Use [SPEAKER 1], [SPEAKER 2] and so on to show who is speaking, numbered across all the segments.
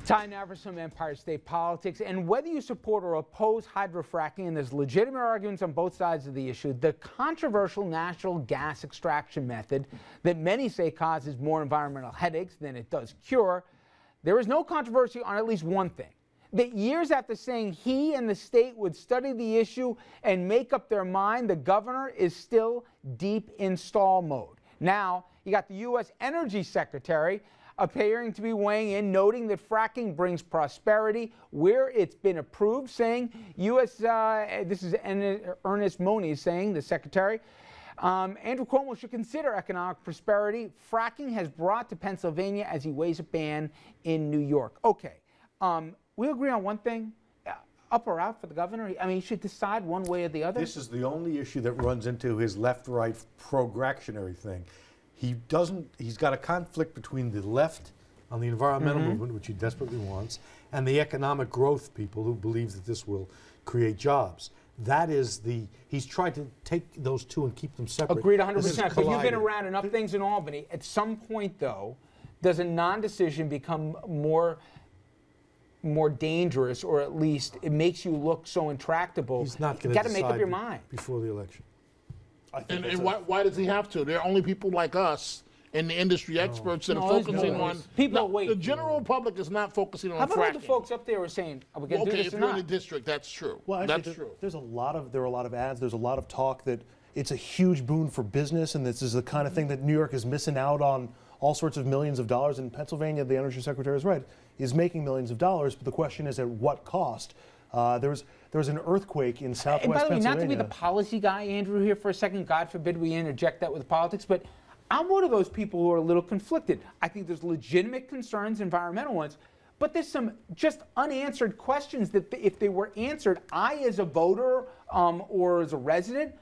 [SPEAKER 1] Time now for some Empire State politics. And whether you support or oppose hydrofracking, and there's legitimate arguments on both sides of the issue, the controversial natural gas extraction method that many say causes more environmental headaches than it does cure, there is no controversy on at least one thing. That years after saying he and the state would study the issue and make up their mind, the governor is still deep in stall mode. Now, you got the U.S. Energy Secretary appearing to be weighing in, noting that fracking brings prosperity where it's been approved, saying this is Ernest Moniz saying, the secretary, Andrew Cuomo should consider economic prosperity fracking has brought to Pennsylvania as he weighs a ban in New York. Okay, we agree on one thing, up or out for the governor. I mean, he should decide one way or the other.
[SPEAKER 2] This is the only issue that runs into his left-right pro-gractionary thing. He's got a conflict between the left on the environmental movement, which he desperately wants, and the economic growth people who believe that this will create jobs. That is he's tried to take those two and keep them separate.
[SPEAKER 1] Agreed 100%, but you've been around enough things in Albany. At some point, though, does a non-decision become more dangerous, or at least it makes you look so intractable?
[SPEAKER 2] He's not going to
[SPEAKER 1] make up your mind
[SPEAKER 2] before the election.
[SPEAKER 3] And why does he have to? There are only people like us and the industry experts that are focusing on.
[SPEAKER 1] People wait.
[SPEAKER 3] The general public is not focusing on
[SPEAKER 1] fracking. How about
[SPEAKER 3] fracking.
[SPEAKER 1] the folks up there who are saying, are we going to do this
[SPEAKER 3] if
[SPEAKER 1] or
[SPEAKER 3] you're
[SPEAKER 1] not?
[SPEAKER 3] in the district, that's true.
[SPEAKER 4] Well, actually,
[SPEAKER 3] that's true.
[SPEAKER 4] There are a lot of ads. There's a lot of talk that it's a huge boon for business, and this is the kind of thing that New York is missing out on. All sorts of millions of dollars. In Pennsylvania, the energy secretary is right, is making millions of dollars, but the question is at what cost? There was an earthquake in southwest Pennsylvania. And by the way, not to be the policy guy, Andrew, here for a second, God forbid we interject that with politics, but I'm one of those people who are a little conflicted. I think there's legitimate concerns, environmental ones, but there's some just unanswered questions that if they were answered, I as a voter or as a resident,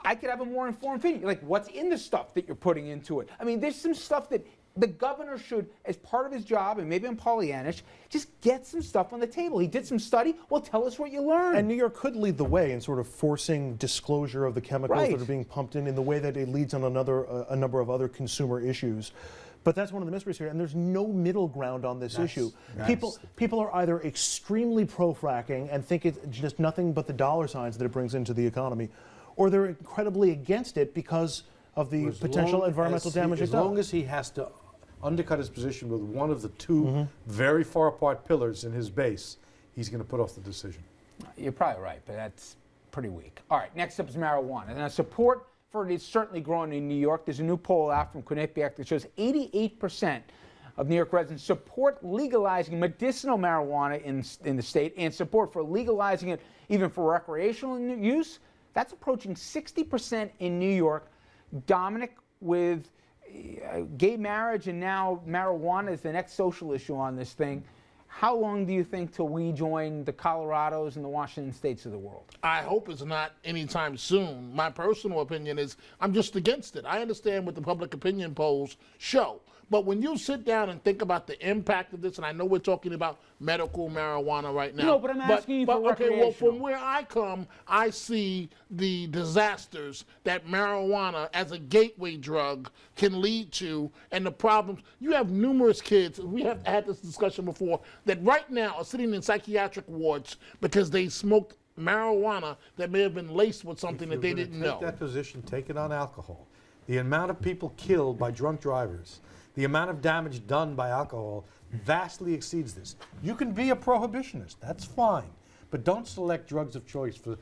[SPEAKER 4] I could have a more informed opinion. Like, what's in the stuff that you're putting into it? I mean, there's some stuff that the governor should, as part of his job, and maybe I'm Pollyannish, just get some stuff on the table. He did some study. Well, tell us what you learned. And New York could lead the way in sort of forcing disclosure of the chemicals that are being pumped in the way that it leads on a number of other consumer issues. But that's one of the mysteries here, and there's no middle ground on this issue. People are either extremely pro-fracking and think it's just nothing but the dollar signs that it brings into the economy, or they're incredibly against it because of the potential environmental damage it does.
[SPEAKER 2] As long as he has to undercut his position with one of the two very far apart pillars in his base, he's going to put off the decision.
[SPEAKER 1] You're probably right, but that's pretty weak. All right, next up is marijuana. Now, support for it is certainly growing in New York. There's a new poll out from Quinnipiac that shows 88% of New York residents support legalizing medicinal marijuana in the state, and support for legalizing it even for recreational use. That's approaching 60% in New York. Dominic, with gay marriage and now marijuana is the next social issue on this thing, how long do you think till we join the Colorados and the Washington States of the world?
[SPEAKER 3] I hope it's not anytime soon. My personal opinion is I'm just against it. I understand what the public opinion polls show. But when you sit down and think about the impact of this, and I know we're talking about medical marijuana right now.
[SPEAKER 1] No, but I'm asking you for recreational.
[SPEAKER 3] Well, from where I come, I see the disasters that marijuana as a gateway drug can lead to, and the problems. You have numerous kids, we have had this discussion before, that right now are sitting in psychiatric wards because they smoked marijuana that may have been laced with something that they didn't know.
[SPEAKER 2] Take that position, take it on alcohol. The amount of people killed by drunk drivers, the amount of damage done by alcohol vastly exceeds this. You can be a prohibitionist, that's fine, but don't select drugs of choice for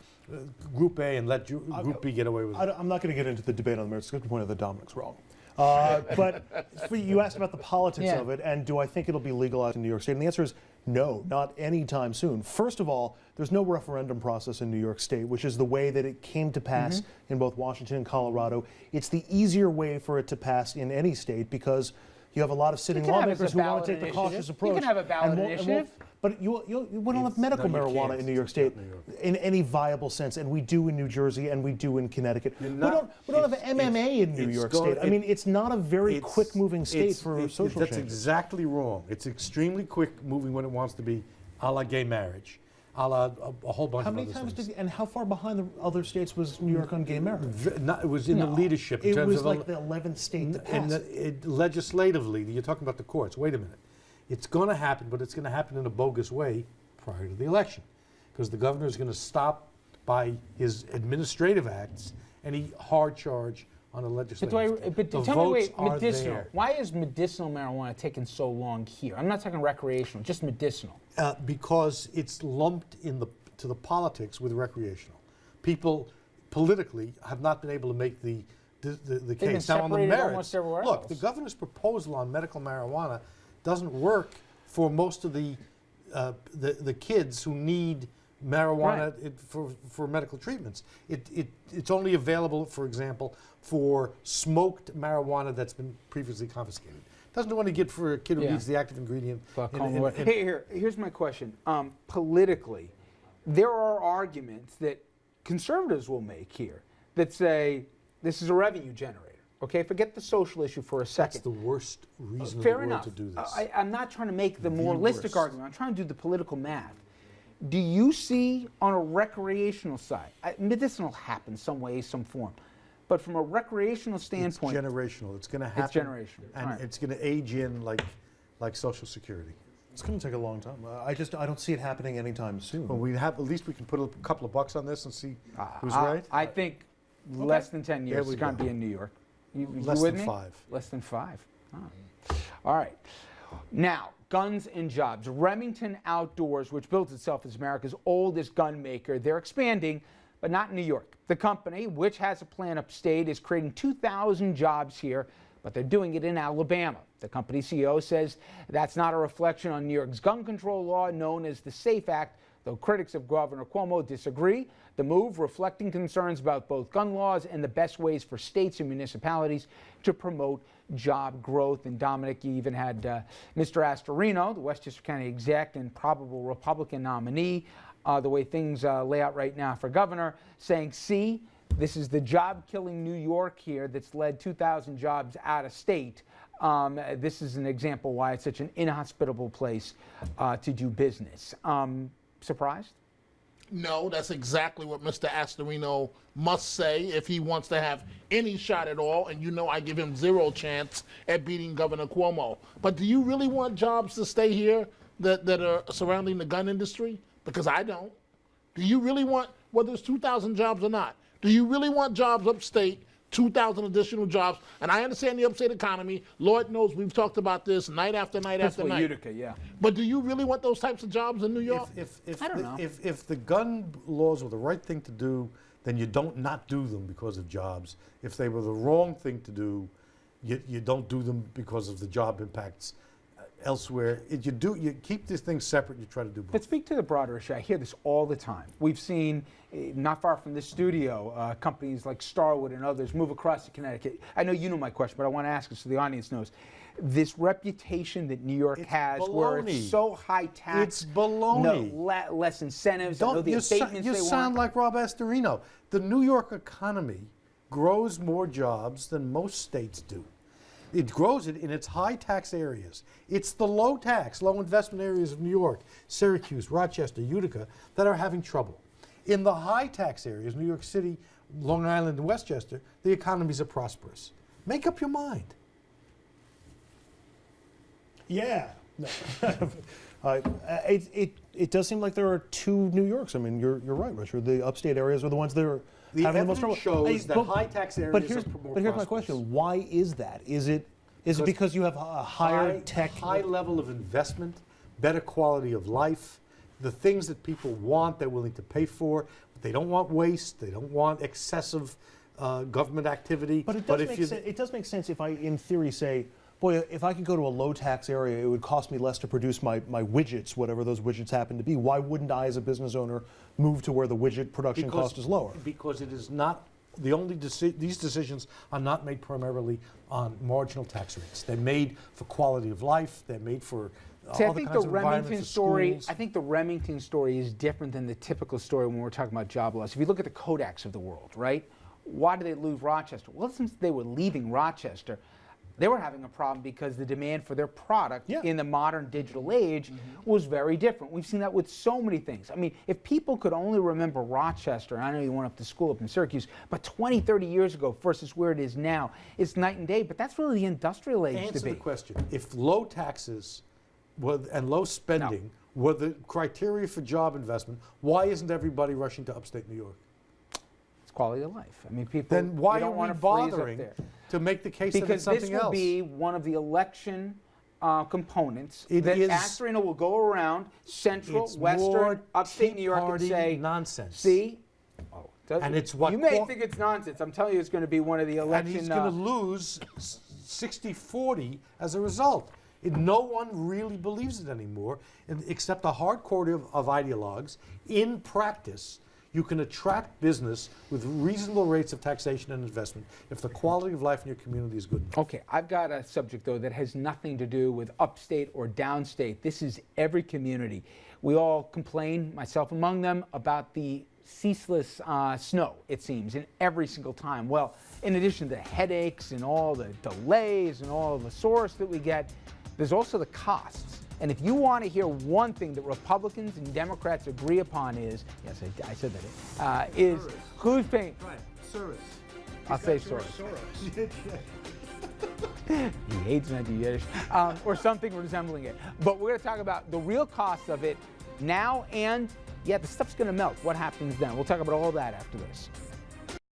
[SPEAKER 2] Group A and let Group B get away with it.
[SPEAKER 4] I'm not going to get into the debate on the merits, because the point of the Dominic's wrong. But you asked about the politics of it, and do I think it'll be legalized in New York State? And the answer is no, not anytime soon. First of all, there's no referendum process in New York State, which is the way that it came to pass in both Washington and Colorado. It's the easier way for it to pass in any state because you have a lot of sitting lawmakers who want to take the cautious approach.
[SPEAKER 1] You can have a ballot initiative.
[SPEAKER 4] But we don't have medical marijuana in New York State in any viable sense, and we do in New Jersey and we do in Connecticut. We don't have MMA in New York State. I mean, it's not a very quick-moving state for social change.
[SPEAKER 2] That's exactly wrong. It's extremely quick-moving when it wants to be a la gay marriage, a la a whole bunch of other things. How many times
[SPEAKER 4] and how far behind the other states was New York on gay marriage?
[SPEAKER 2] It was in the leadership. In
[SPEAKER 4] it
[SPEAKER 2] terms
[SPEAKER 4] was
[SPEAKER 2] of
[SPEAKER 4] like the 11th state to pass.
[SPEAKER 2] Legislatively, you're talking about the courts. Wait a minute. It's going to happen, but it's going to happen in a bogus way prior to the election, because the governor is going to stop by his administrative acts any hard charge on a legislative.
[SPEAKER 1] But
[SPEAKER 2] The
[SPEAKER 1] tell me,
[SPEAKER 2] votes
[SPEAKER 1] wait,
[SPEAKER 2] are
[SPEAKER 1] medicinal.
[SPEAKER 2] there.
[SPEAKER 1] Why is medicinal marijuana taking so long here? I'm not talking recreational, just medicinal.
[SPEAKER 2] Because it's lumped to the politics with recreational. People politically have not been able to make the
[SPEAKER 1] been
[SPEAKER 2] case. Now on the
[SPEAKER 1] separated
[SPEAKER 2] merits,
[SPEAKER 1] almost everywhere
[SPEAKER 2] look,
[SPEAKER 1] else.
[SPEAKER 2] the governor's proposal on medical marijuana doesn't work for most of the kids who need marijuana for medical treatments. It's only available, for example, for smoked marijuana that's been previously confiscated. Doesn't do any good for a kid who needs the active ingredient.
[SPEAKER 1] Here's my question. Politically, there are arguments that conservatives will make here that say this is a revenue generator. Okay, forget the social issue for a second.
[SPEAKER 2] That's the worst reason
[SPEAKER 1] Fair
[SPEAKER 2] in the
[SPEAKER 1] enough.
[SPEAKER 2] world to do this.
[SPEAKER 1] I'm not trying to make the moralistic
[SPEAKER 2] worst.
[SPEAKER 1] argument. I'm trying to do the political math. Do you see on a recreational side, medicinal happens some way, some form, but from a recreational standpoint,
[SPEAKER 2] It's generational. It's going to happen.
[SPEAKER 1] It's generational.
[SPEAKER 2] And
[SPEAKER 1] All right.
[SPEAKER 2] it's going to age in like Social Security.
[SPEAKER 4] It's going to take a long time. I don't see it happening anytime soon.
[SPEAKER 2] Well, at least we can put a couple of bucks on this and see who's right.
[SPEAKER 1] I think less than 10
[SPEAKER 2] There
[SPEAKER 1] years
[SPEAKER 2] we
[SPEAKER 1] it's going to
[SPEAKER 2] go.
[SPEAKER 1] be in New York. You
[SPEAKER 2] Less
[SPEAKER 1] with
[SPEAKER 2] than
[SPEAKER 1] me?
[SPEAKER 2] 5.
[SPEAKER 1] Less than 5. All right. Now, guns and jobs. Remington Outdoors, which builds itself as America's oldest gun maker, they're expanding, but not in New York. The company, which has a plant upstate, is creating 2,000 jobs here, but they're doing it in Alabama. The company CEO says that's not a reflection on New York's gun control law known as the SAFE Act, though critics of Governor Cuomo disagree. The move reflecting concerns about both gun laws and the best ways for states and municipalities to promote job growth. And Dominic, you even had Mr. Astorino, the Westchester County exec and probable Republican nominee, the way things lay out right now for governor, saying, see, this is the job-killing New York here that's led 2,000 jobs out of state. This is an example why it's such an inhospitable place to do business. Surprised?
[SPEAKER 3] No, that's exactly what Mr. Astorino must say if he wants to have any shot at all, and you know I give him zero chance at beating Governor Cuomo. But do you really want jobs to stay here that are surrounding the gun industry? Because I don't. Do you really want, whether it's 2,000 jobs or not, do you really want jobs upstate, 2,000 additional jobs? And I understand the upstate economy. Lord knows we've talked about this night after night after night.
[SPEAKER 1] Utica, yeah.
[SPEAKER 3] But do you really want those types of jobs in New York?
[SPEAKER 1] I don't know.
[SPEAKER 2] If the gun laws were the right thing to do, then you don't not do them because of jobs. If they were the wrong thing to do, you don't do them because of the job impacts elsewhere. You keep these things separate. You try to do both.
[SPEAKER 1] But speak to the broader issue. I hear this all the time. We've seen, not far from this studio, companies like Starwood and others move across to Connecticut. I know you know my question, but I want to ask it so the audience knows. This reputation that New York has, where
[SPEAKER 2] baloney.
[SPEAKER 1] it's so high tax,
[SPEAKER 2] It's baloney.
[SPEAKER 1] no, less incentives, I know the
[SPEAKER 2] You
[SPEAKER 1] abatements they
[SPEAKER 2] sound
[SPEAKER 1] want.
[SPEAKER 2] like Rob Astorino. The New York economy grows more jobs than most states do. It grows it in its high tax areas. It's the low tax, low investment areas of New York, Syracuse, Rochester, Utica, that are having trouble. In the high tax areas, New York City, Long Island, and Westchester, the economies are prosperous. Make up your mind.
[SPEAKER 4] Yeah. No. It does seem like there are two New Yorks. I mean, you're right, Richard. The upstate areas are the ones that are having the most trouble.
[SPEAKER 2] shows that high tax areas
[SPEAKER 4] But
[SPEAKER 2] are
[SPEAKER 4] here's,
[SPEAKER 2] more
[SPEAKER 4] but here's my
[SPEAKER 2] prosperous.
[SPEAKER 4] question: why is that? Is it because you have a higher tech?
[SPEAKER 2] High level of investment, better quality of life, the things that people want, they're willing to pay for. They don't want waste. They don't want excessive government activity.
[SPEAKER 4] But it does make sense if I, in theory, say, boy, if I could go to a low tax area, it would cost me less to produce my widgets, whatever those widgets happen to be. Why wouldn't I, as a business owner, move to where the widget production cost is lower?
[SPEAKER 2] Because it is not the only these decisions are not made primarily on marginal tax rates. They're made for quality of life. They're made for
[SPEAKER 1] See, I
[SPEAKER 2] all the
[SPEAKER 1] think
[SPEAKER 2] kinds
[SPEAKER 1] the
[SPEAKER 2] of environments
[SPEAKER 1] Remington
[SPEAKER 2] for
[SPEAKER 1] story.
[SPEAKER 2] schools.
[SPEAKER 1] I think the Remington story is different than the typical story when we're talking about job loss. If you look at the Kodaks of the world, right? Why did they lose Rochester? Well, since they were leaving Rochester, they were having a problem because the demand for their product in the modern digital age was very different. We've seen that with so many things. I mean, if people could only remember Rochester, and I know you went up to school up in Syracuse, but 20, 30 years ago versus where it is now, it's night and day. But that's really the industrial age to
[SPEAKER 2] Answer
[SPEAKER 1] be.
[SPEAKER 2] the question. If low taxes and low spending were the criteria for job investment, why isn't everybody rushing to upstate New York?
[SPEAKER 1] It's quality of life. I mean, people.
[SPEAKER 2] Then why
[SPEAKER 1] don't
[SPEAKER 2] are we
[SPEAKER 1] want to freeze up
[SPEAKER 2] bothering
[SPEAKER 1] there.
[SPEAKER 2] to make the case that it's
[SPEAKER 1] Because
[SPEAKER 2] something
[SPEAKER 1] this will
[SPEAKER 2] else?
[SPEAKER 1] be one of the election components
[SPEAKER 2] It
[SPEAKER 1] that
[SPEAKER 2] is-
[SPEAKER 1] Astorino will go around Central,
[SPEAKER 2] It's
[SPEAKER 1] Western,
[SPEAKER 2] more
[SPEAKER 1] upstate
[SPEAKER 2] Tea
[SPEAKER 1] New York and
[SPEAKER 2] Party
[SPEAKER 1] say,
[SPEAKER 2] nonsense.
[SPEAKER 1] see?
[SPEAKER 2] And it's what
[SPEAKER 1] you may
[SPEAKER 2] qual-
[SPEAKER 1] think it's nonsense. I'm telling you, it's going to be one of the
[SPEAKER 2] And
[SPEAKER 1] election.
[SPEAKER 2] he's going to lose 60-40 as a result. No one really believes it anymore, except a hardcore of ideologues. In practice, you can attract business with reasonable rates of taxation and investment if the quality of life in your community is good enough.
[SPEAKER 1] Okay, I've got a subject, though, that has nothing to do with upstate or downstate. This is every community. We all complain, myself among them, about the ceaseless snow, it seems, in every single time. Well, in addition to the headaches and all the delays and all the source that we get, there's also the costs. And if you want to hear one thing that Republicans and Democrats agree upon is, yes, I said that, is who's paying.
[SPEAKER 2] Right, Soros.
[SPEAKER 1] I'll say Soros. He hates anti-Yiddish, or something resembling it. But we're going to talk about the real cost of it now, and yeah, the stuff's going to melt. What happens then? We'll talk about all that after this.